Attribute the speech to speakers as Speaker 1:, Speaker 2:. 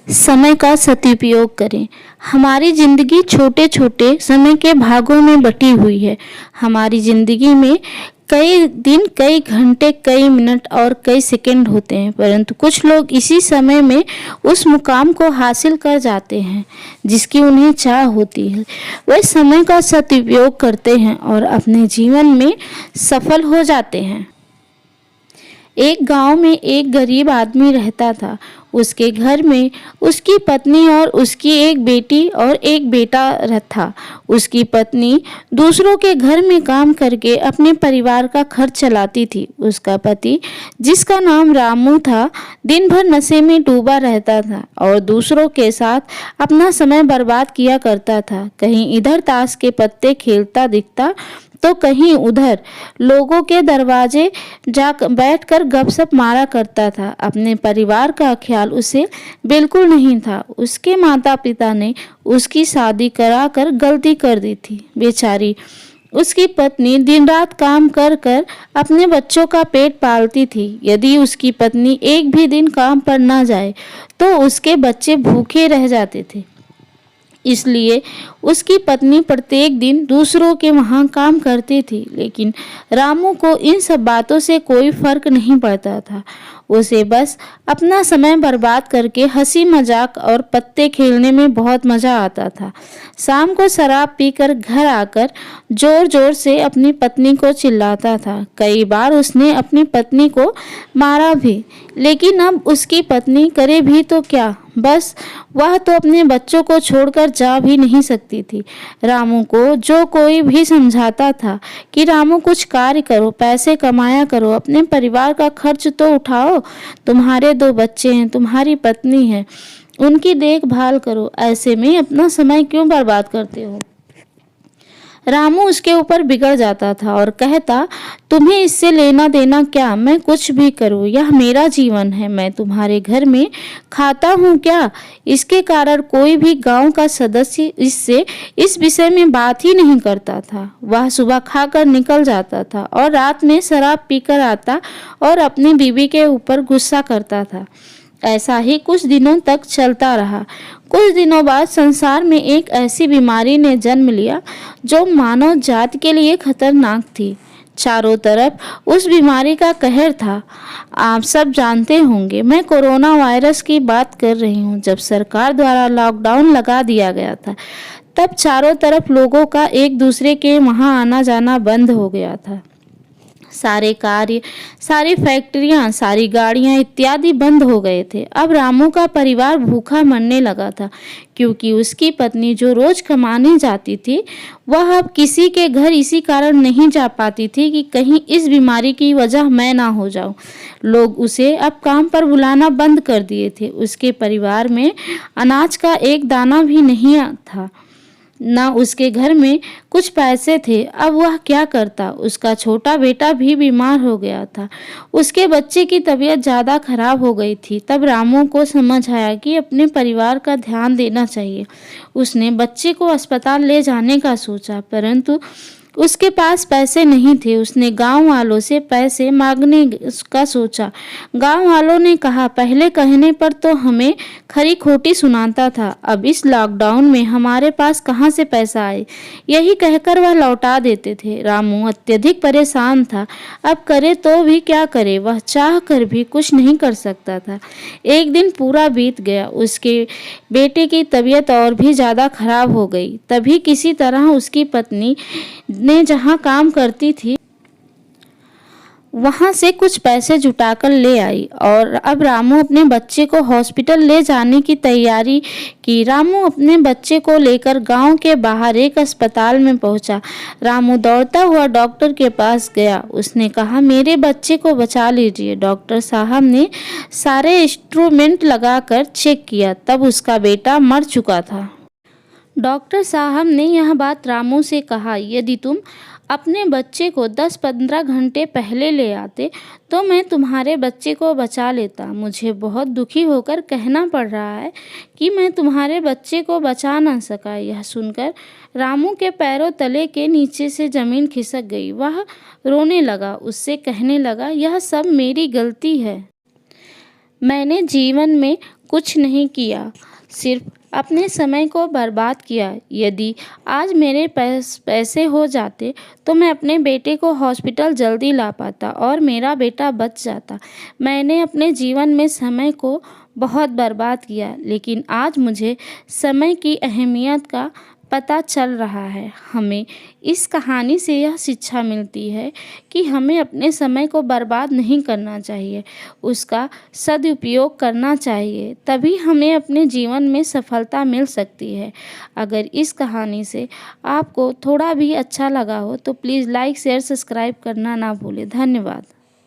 Speaker 1: समय का सदुपयोग करें। हमारी ज़िंदगी छोटे छोटे समय के भागों में बटी हुई है। हमारी ज़िंदगी में कई दिन, कई घंटे, कई मिनट और कई सेकंड होते हैं, परंतु कुछ लोग इसी समय में उस मुकाम को हासिल कर जाते हैं जिसकी उन्हें चाह होती है। वे समय का सदुपयोग करते हैं और अपने जीवन में सफल हो जाते हैं। एक गांव में एक गरीब आदमी रहता था। उसके घर में उसकी पत्नी और उसकी एक बेटी और एक बेटा था। उसकी पत्नी दूसरों के घर में काम करके अपने परिवार का खर्च चलाती थी। उसका पति, जिसका नाम रामू था, दिन भर नशे में डूबा रहता था और दूसरों के साथ अपना समय बर्बाद किया करता था। कहीं इधर ताश के पत्ते खेलता दिखता तो कहीं उधर लोगों के दरवाजे जा बैठकर गपशप मारा करता था। अपने परिवार का ख्याल उसे बिल्कुल नहीं था। उसके माता पिता ने उसकी शादी कराकर गलती कर दी थी। बेचारी उसकी पत्नी दिन रात काम कर कर अपने बच्चों का पेट पालती थी। यदि उसकी पत्नी एक भी दिन काम पर ना जाए तो उसके बच्चे भूखे रह जाते थे। इसलिए उसकी पत्नी प्रत्येक दिन दूसरों के वहाँ काम करती थी, लेकिन रामू को इन सब बातों से कोई फर्क नहीं पड़ता था। उसे बस अपना समय बर्बाद करके हंसी मजाक और पत्ते खेलने में बहुत मजा आता था। शाम को शराब पीकर घर आकर जोर जोर से अपनी पत्नी को चिल्लाता था। कई बार उसने अपनी पत्नी को मारा भी, लेकिन अब उसकी पत्नी करे भी तो क्या, बस वह तो अपने बच्चों को छोड़कर जा भी नहीं सकती थी। रामू को जो कोई भी समझाता था कि रामू कुछ कार्य करो, पैसे कमाया करो, अपने परिवार का खर्च तो उठाओ, तुम्हारे 2 बच्चे हैं, तुम्हारी पत्नी है, उनकी देखभाल करो, ऐसे में अपना समय क्यों बर्बाद करते हो। रामू उसके ऊपर बिगड़ जाता था और कहता, तुम्हें इससे लेना देना क्या, मैं कुछ भी करूं, यह मेरा जीवन है, मैं तुम्हारे घर में खाता हूं क्या। इसके कारण कोई भी गांव का सदस्य इससे इस विषय में बात ही नहीं करता था। वह सुबह खाकर निकल जाता था और रात में शराब पीकर आता और अपनी बीवी के ऊपर गुस्सा करता था। ऐसा ही कुछ दिनों तक चलता रहा। कुछ दिनों बाद संसार में एक ऐसी बीमारी ने जन्म लिया जो मानव जाति के लिए खतरनाक थी। चारों तरफ उस बीमारी का कहर था। आप सब जानते होंगे, मैं कोरोना वायरस की बात कर रही हूँ। जब सरकार द्वारा लॉकडाउन लगा दिया गया था, तब चारों तरफ लोगों का एक दूसरे के वहाँ आना जाना बंद हो गया था। सारे कार्य, सारी फैक्ट्रियां, सारी गाड़ियां इत्यादि बंद हो गए थे। अब रामू का परिवार भूखा मरने लगा था, क्योंकि उसकी पत्नी जो रोज कमाने जाती थी, वह अब किसी के घर इसी कारण नहीं जा पाती थी कि कहीं इस बीमारी की वजह मैं ना हो जाऊं। लोग उसे अब काम पर बुलाना बंद कर दिए थे। उसके परिवार में अनाज का एक दाना भी नहीं था, ना उसके घर में कुछ पैसे थे। अब वह क्या करता। उसका छोटा बेटा भी बीमार हो गया था। उसके बच्चे की तबीयत ज़्यादा खराब हो गई थी। तब रामू को समझ आया कि अपने परिवार का ध्यान देना चाहिए। उसने बच्चे को अस्पताल ले जाने का सोचा, परंतु उसके पास पैसे नहीं थे। उसने गांव वालों से पैसे मांगने का सोचा। गांव वालों ने कहा, पहले कहने पर तो हमें खरी खोटी सुनाता था, अब इस लॉकडाउन में हमारे पास कहाँ से पैसा आए, यही कहकर वह लौटा देते थे। रामू अत्यधिक परेशान था। अब करे तो भी क्या करे, वह चाह कर भी कुछ नहीं कर सकता था। एक दिन पूरा बीत गया। उसके बेटे की तबीयत और भी ज़्यादा खराब हो गई। तभी किसी तरह उसकी पत्नी ने जहाँ काम करती थी, वहाँ से कुछ पैसे जुटाकर ले आई और अब रामू अपने बच्चे को हॉस्पिटल ले जाने की तैयारी की। रामू अपने बच्चे को लेकर गांव के बाहर एक अस्पताल में पहुंचा। रामू दौड़ता हुआ डॉक्टर के पास गया। उसने कहा, मेरे बच्चे को बचा लीजिए। डॉक्टर साहब ने सारे इंस्ट्रूमेंट लगाकर चेक किया, तब उसका बेटा मर चुका था। डॉक्टर साहब ने यह बात रामू से कहा, यदि तुम अपने बच्चे को 10-15 घंटे पहले ले आते तो मैं तुम्हारे बच्चे को बचा लेता। मुझे बहुत दुखी होकर कहना पड़ रहा है कि मैं तुम्हारे बच्चे को बचा ना सका। यह सुनकर रामू के पैरों तले के नीचे से जमीन खिसक गई। वह रोने लगा। उससे कहने लगा, यह सब मेरी गलती है। मैंने जीवन में कुछ नहीं किया, सिर्फ अपने समय को बर्बाद किया। यदि आज मेरे पास पैसे हो जाते तो मैं अपने बेटे को हॉस्पिटल जल्दी ला पाता और मेरा बेटा बच जाता। मैंने अपने जीवन में समय को बहुत बर्बाद किया, लेकिन आज मुझे समय की अहमियत का पता चल रहा है। हमें इस कहानी से यह शिक्षा मिलती है कि हमें अपने समय को बर्बाद नहीं करना चाहिए, उसका सदुपयोग करना चाहिए, तभी हमें अपने जीवन में सफलता मिल सकती है। अगर इस कहानी से आपको थोड़ा भी अच्छा लगा हो तो प्लीज़ लाइक शेयर सब्सक्राइब करना ना भूलें। धन्यवाद।